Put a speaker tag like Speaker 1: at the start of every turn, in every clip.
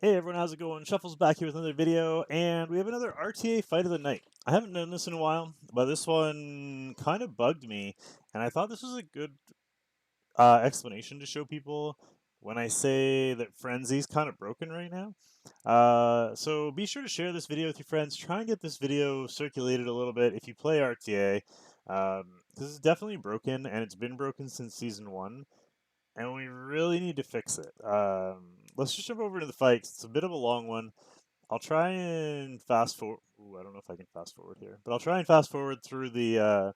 Speaker 1: Hey everyone, how's it going? Shuffle's back here with another video, and we have another RTA fight of the night. I haven't done this in a while, but this one kind of bugged me, and I thought this was a good explanation to show people when I say that Frenzy's kind of broken right now. So be sure to share this video with your friends. Try and get this video circulated a little bit if you play RTA. This is definitely broken, and it's been broken since Season 1 and we really need to fix it. Let's just jump over to the fight. It's a bit of a long one. I'll try and fast forward. Ooh, I don't know if I can fast forward here, but I'll try and fast forward through the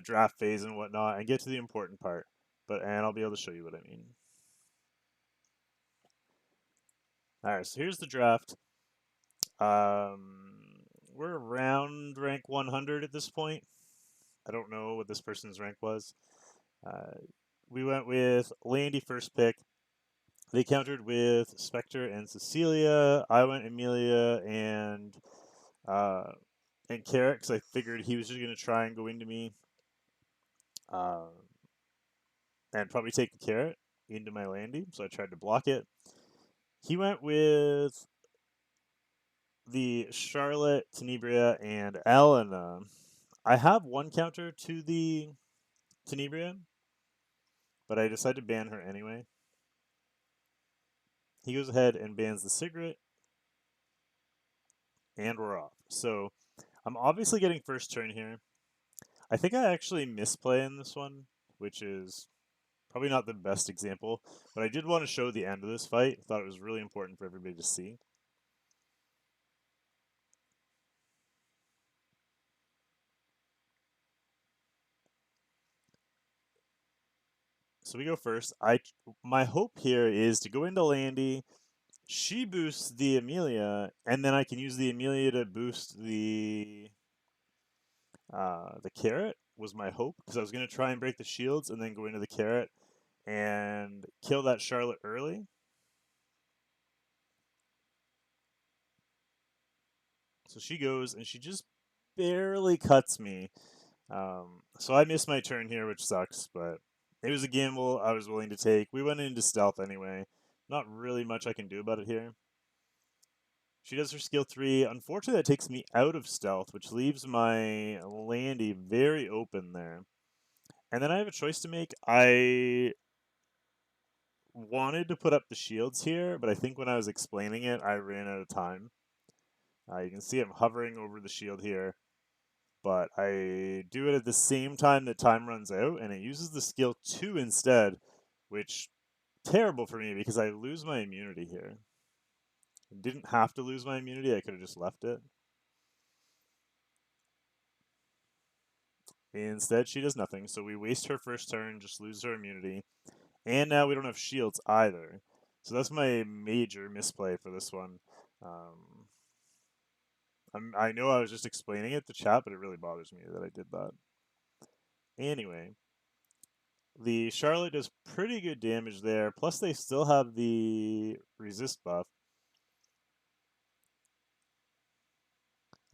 Speaker 1: draft phase and whatnot and get to the important part. And I'll be able to show you what I mean. All right, so here's the draft. We're around rank 100 at this point. I don't know what this person's rank was. Uh, we went with Landy first pick. They countered with Spectre and Cecilia. I went Amelia uh, and Carrot because I figured he was just going to try and go into me uh, and probably take the Carrot into my Landy. So I tried to block it. He went with the Charlotte, Tenebria, and Elena. I have one counter to the Tenebria, but I decided to ban her anyway. He goes ahead and bans the Cigarette, and we're off. So I'm obviously getting first turn here. I think I actually misplay in this one, which is probably not the best example, but I did want to show the end of this fight. I thought it was really important for everybody to see. So we go first. My hope here is to go into Landy. She boosts the Amelia, and then I can use the Amelia to boost the Carrot. Was my hope because I was going to try and break the shields and then go into the Carrot and kill that Charlotte early. So she goes and she just barely cuts me. So I missed my turn here, which sucks, but it was a gamble I was willing to take. We went into stealth anyway. Not really much I can do about it here. She does her skill 3. Unfortunately, that takes me out of stealth, which leaves my Landy very open there. And then I have a choice to make. I wanted to put up the shields here, but I think when I was explaining it, I ran out of time. You can see I'm hovering over the shield here, but I do it at the same time that time runs out, and it uses the skill 2 instead, which terrible for me because I lose my immunity here. I didn't have to lose my immunity, I could have just left it. Instead, she does nothing, so we waste her first turn, just lose her immunity. And now we don't have shields either. So that's my major misplay for this one. Um, I know I was just explaining it to chat, but it really bothers me that I did that. Anyway, the Charlotte does pretty good damage there. Plus, they still have the resist buff.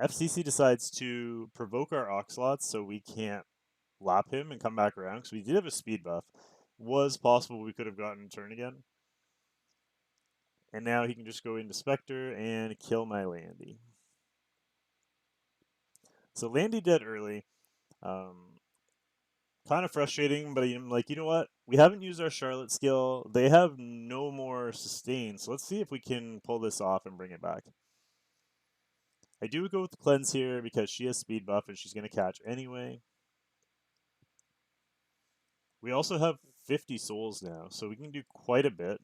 Speaker 1: FCC decides to provoke our Oxlots so we can't lap him and come back around because we did have a speed buff. Was possible we could have gotten a turn again. And now he can just go into Spectre and kill my Landy. So Landy dead early. Kind of frustrating, but I'm like, you know what? We haven't used our Charlotte skill. They have no more sustain, so let's see if we can pull this off and bring it back. I do go with the cleanse here because she has speed buff and she's going to catch anyway. We also have 50 souls now, so we can do quite a bit.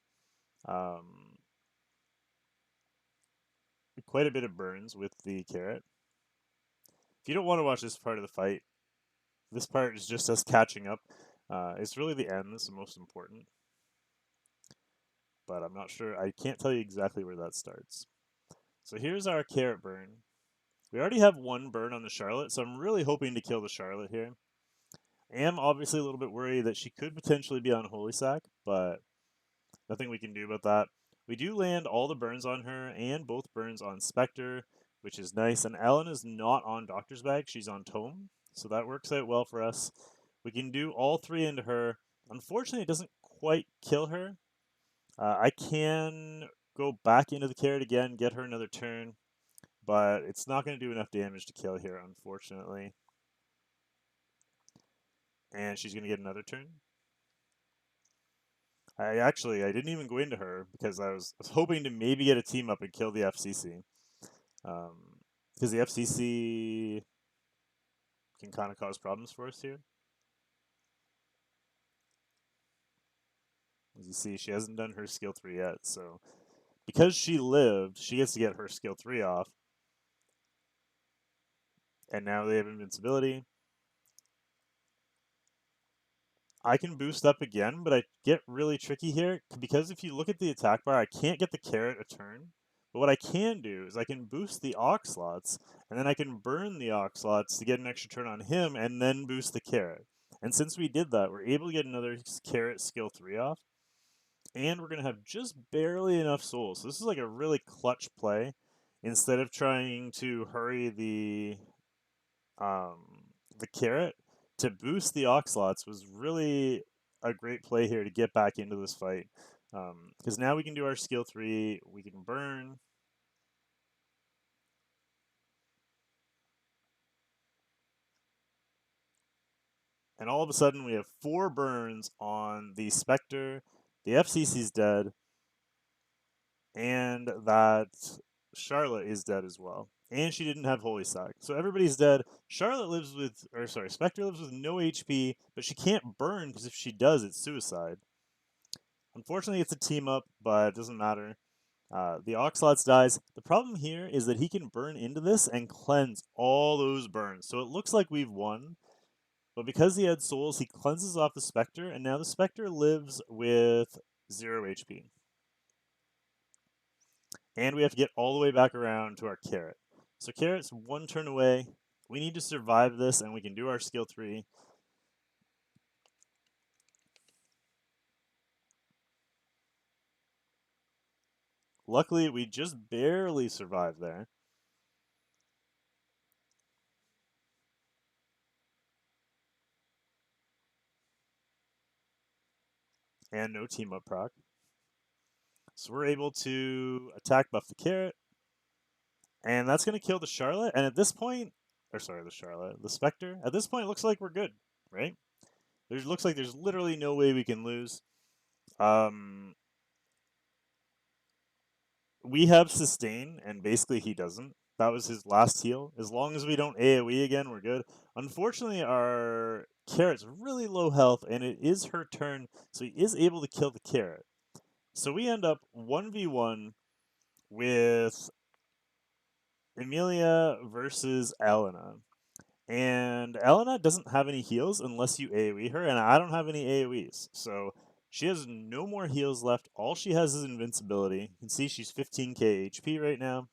Speaker 1: Quite a bit of burns with the Carrot. If you don't want to watch this part of the fight, this part is just us catching up. It's really the end that's the most important. But I'm not sure. I can't tell you exactly where that starts. So here's our Carrot burn. We already have one burn on the Charlotte, so I'm really hoping to kill the Charlotte here. I am obviously a little bit worried that she could potentially be on Holy Sack, but nothing we can do about that. We do land all the burns on her and both burns on Spectre, which is nice. And Ellen is not on Doctor's Bag, she's on Tome, so that works out well for us. We can do all 3 into her. Unfortunately, it doesn't quite kill her. I can go back into the carrot again, get her another turn, but it's not going to do enough damage to kill here, unfortunately. And she's going to get another turn. I didn't even go into her because I was hoping to maybe get a team up and kill the FCC. Because the FCC can kind of cause problems for us here. As you see, she hasn't done her skill 3 yet, so because she lived, she gets to get her skill 3 off. And now they have invincibility. I can boost up again, but I get really tricky here because if you look at the attack bar, I can't get the carrot a turn. But what I can do is I can boost the oxlots, and then I can burn the oxlots to get an extra turn on him, and then boost the carrot. And since we did that, we're able to get another carrot skill 3 off, and we're going to have just barely enough souls. So this is like a really clutch play. Instead of trying to hurry um, the carrot to boost the oxlots was really a great play here to get back into this fight. Because now we can do our skill 3, we can burn. And all of a sudden we have 4 burns on the Spectre, the FCC's dead, and that Charlotte is dead as well. And she didn't have Holy Sack. So everybody's dead. Charlotte lives with, or sorry, Spectre lives with no HP, but she can't burn because if she does, it's suicide. Unfortunately, it's a team up, but it doesn't matter. The Oxlots dies. The problem here is that he can burn into this and cleanse all those burns. So it looks like we've won, but because he had souls, he cleanses off the Spectre, and now the Spectre lives with 0 HP. And we have to get all the way back around to our Carrot. So Carrot's 1 turn away. We need to survive this, and we can do our skill 3. Luckily, we just barely survived there. And no team up proc. So we're able to attack buff the Carrot. And that's going to kill the Charlotte. And at this point, or sorry, the Charlotte, the Spectre. At this point, it looks like we're good, right? There looks like there's literally no way we can lose. We have sustain, and basically he doesn't. That was his last heal. As long as we don't AoE again, we're good. Unfortunately, our Carrot's really low health, and it is her turn, so he is able to kill the Carrot. So we end up 1v1 with Emilia versus Elena. And Elena doesn't have any heals unless you AoE her, and I don't have any AoEs. So she has no more heals left. All she has is invincibility. You can see she's 15k HP right now.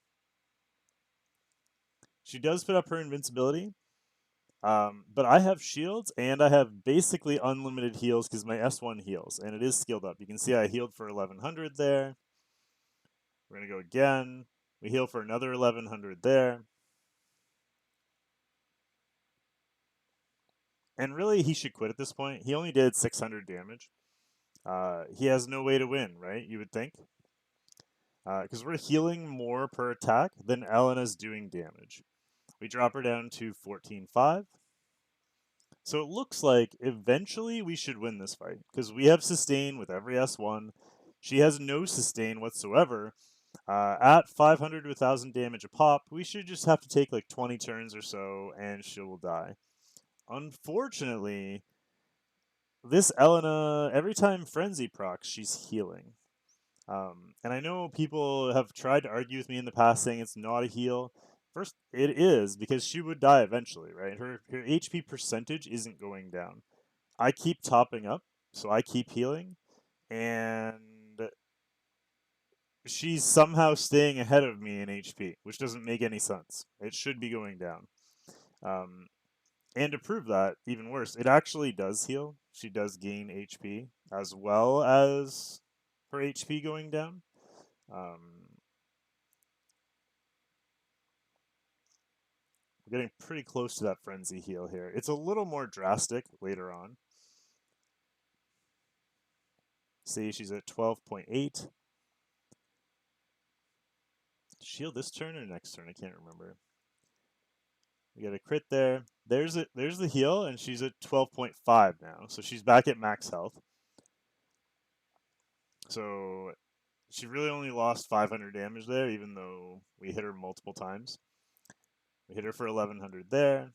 Speaker 1: She does put up her invincibility, but I have shields, and I have basically unlimited heals because my S1 heals, and it is skilled up. You can see I healed for 1100 there. We're going to go again. We heal for another 1100 there. And really, he should quit at this point. He only did 600 damage. He has no way to win, right? You would think. Because we're healing more per attack than Elena's doing damage. We drop her down to 14.5. So it looks like eventually we should win this fight. Because we have sustain with every S1. She has no sustain whatsoever. At 500 to 1,000 damage a pop, we should just have to take like 20 turns or so and she will die. Unfortunately, this Elena, every time Frenzy procs, she's healing. And I know people have tried to argue with me in the past saying it's not a heal. First, it is because she would die eventually, right? Her HP percentage isn't going down. I keep topping up, so I keep healing, and she's somehow staying ahead of me in HP, which doesn't make any sense. It should be going down. Um, and to prove that, even worse, it actually does heal. She does gain HP as well as her HP going down. We're getting pretty close to that frenzy heal here. It's a little more drastic later on. See, she's at 12.8. Did she heal this turn or next turn? I can't remember. We got a crit there. There's the heal, and she's at 12.5 now, so she's back at max health. So she really only lost 500 damage there, even though we hit her multiple times. We hit her for 1100 there.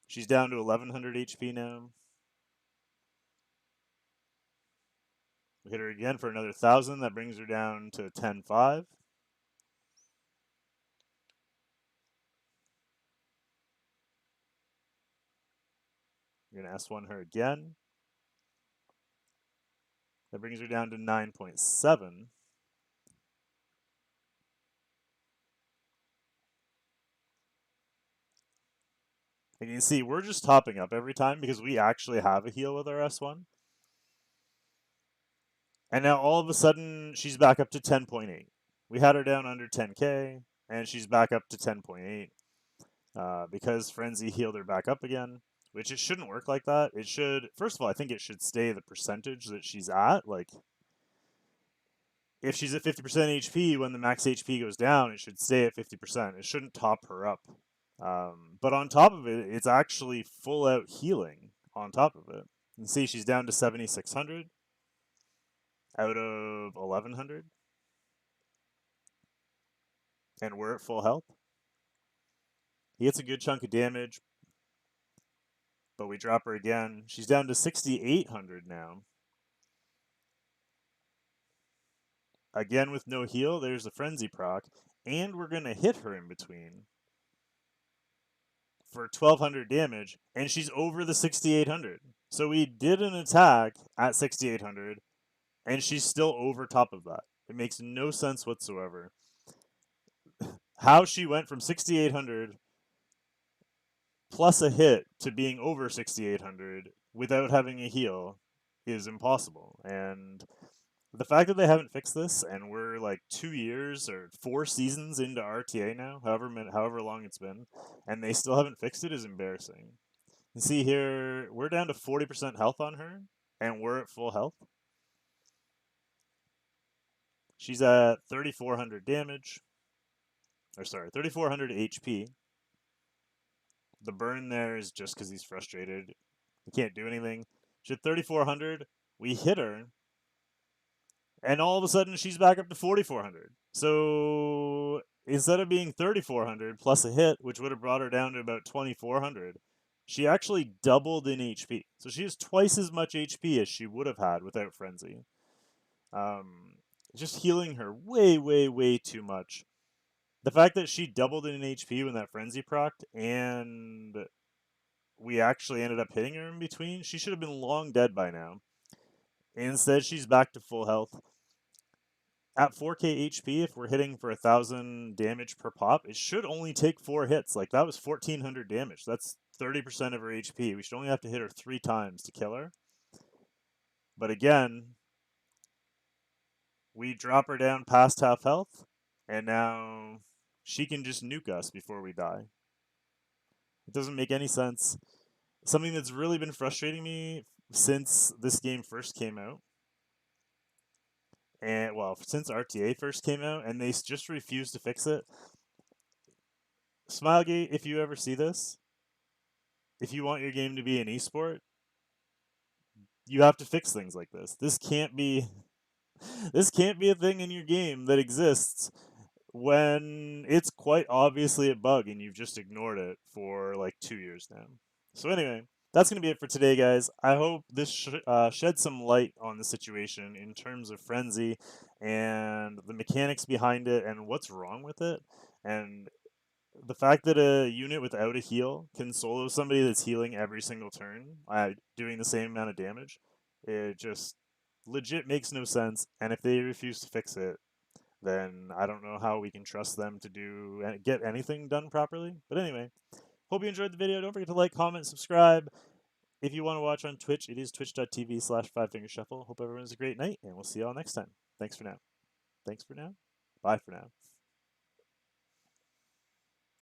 Speaker 1: She's down to 1100 HP now. We hit her again for another 1000. That brings her down to 10.5. We're going to S1 her again. That brings her down to 9.7. And you can see we're just topping up every time because we actually have a heal with our S1. And now all of a sudden she's back up to 10.8. We had her down under 10k, and she's back up to 10.8 because Frenzy healed her back up again, which it shouldn't work like that. It should, first of all, I think it should stay the percentage that she's at. Like, if she's at 50% HP, when the max HP goes down, it should stay at 50%. It shouldn't top her up. But on top of it, it's actually full out healing on top of it. You can see she's down to 7,600 out of 1,100. And we're at full health. He gets a good chunk of damage, but we drop her again. She's down to 6,800 now. Again with no heal, there's the Frenzy proc, and we're going to hit her in between for 1,200 damage, and she's over the 6,800. So we did an attack at 6,800, and she's still over top of that. It makes no sense whatsoever. How she went from 6,800 plus a hit to being over 6,800 without having a heal is impossible. And the fact that they haven't fixed this, and we're like 2 years or 4 seasons into RTA now, however long it's been, and they still haven't fixed it, is embarrassing. You see here, we're down to 40% health on her, and we're at full health. She's at 3,400 damage, or sorry, 3,400 HP. The burn there is just because he's frustrated. He can't do anything. She's at 3,400. We hit her, and all of a sudden she's back up to 4,400. So instead of being 3,400 plus a hit, which would have brought her down to about 2,400, she actually doubled in HP. So she has twice as much HP as she would have had without Frenzy. Just healing her way, way, way too much. The fact that she doubled in HP when that Frenzy procced, and we actually ended up hitting her in between, she should have been long dead by now. Instead, she's back to full health. At 4k HP, if we're hitting for 1,000 damage per pop, it should only take 4 hits. Like, that was 1,400 damage. That's 30% of her HP. We should only have to hit her 3 times to kill her. But again, we drop her down past half health, and now she can just nuke us before we die. It doesn't make any sense. Something that's really been frustrating me since this game first came out, and well, since RTA first came out, and they just refuse to fix it. Smilegate, if you ever see this, if you want your game to be an esport, you have to fix things like this. This can't be a thing in your game that exists when it's quite obviously a bug and you've just ignored it for like 2 years now. So anyway, that's going to be it for today, guys. I hope this shed some light on the situation in terms of Frenzy and the mechanics behind it and what's wrong with it. And the fact that a unit without a heal can solo somebody that's healing every single turn, doing the same amount of damage, it just legit makes no sense. And if they refuse to fix it, then I don't know how we can trust them to get anything done properly. But anyway, hope you enjoyed the video. Don't forget to like, comment, subscribe. If you want to watch on Twitch, it is twitch.tv/fivefingershuffle. Hope everyone has a great night, and we'll see you all next time. Thanks for now. Thanks for now. Bye for now.